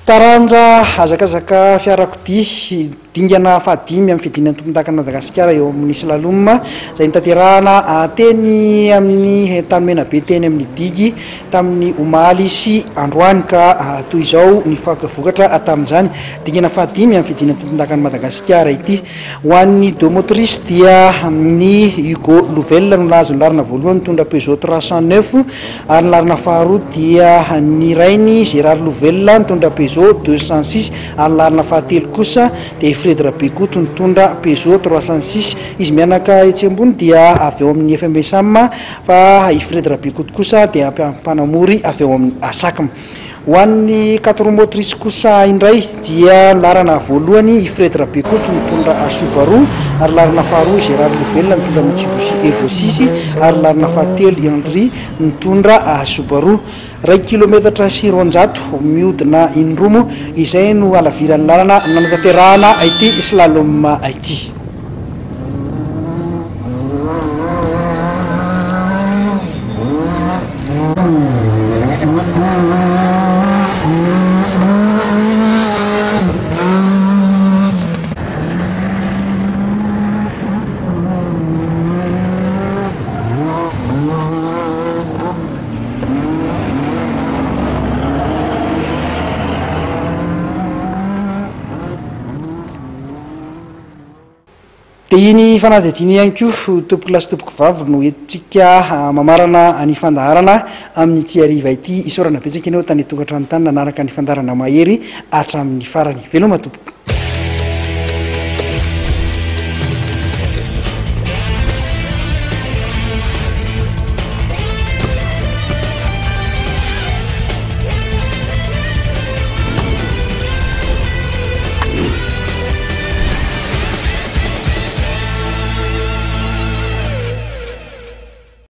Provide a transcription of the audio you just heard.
taranja azakazaka fiarakodia dingana fahadimy amin'ny fidinany tompontakan'i Madagasikara eo amin'ny slalom izay nitaterahana teny amin'ny tanimena be teny amin'ny digy tamin'ny omaly sy androany ka toy izao ny fakavokatra tamin'izany dingana fahadimy amin'ny fidinany tompontakan'i Madagasikara ity ho an'ny deux motrices dia amin'ny Hugo Louvel no lazo ny larina voalohany mitondra Peugeot 309 ary ny larina faharoa dia ny rainy Gérard Louvel mitondra Peugeot 206 ary ny larina fahatelo kosa dia Fred Rabikoto mitondra Peugeot 306 izy mianaka etsy ambony dia avy eo amin'ny FMSM fa i Fred Rabikoto kosa dia mpanamory avy eo amin'ny Asakam. Ho an'ny 4 motrices kosa indray dia larana voalohany i Fred Rabikoto mitondra Subaru ary larana faharoa Gérard Louvel mitondra Mitsubishi Evo 6 ary larana fahatelo Andry mitondra Subaru. 2 kilometatra sy 200 mihodina indromo izay no alaviran'ny lalana nanatanterahana ity slalom ity. Dia iny fanadihadiana ihany koa tompoko lasy tompoko vavy no entsika mamarana ny fandaharana amin'ny ity hariva ity isaorana betsaka ianao tany tonga hatramin'ny tany nanaraka ny fandaharana mahery hatramin'ny farany. Veloma tompoko.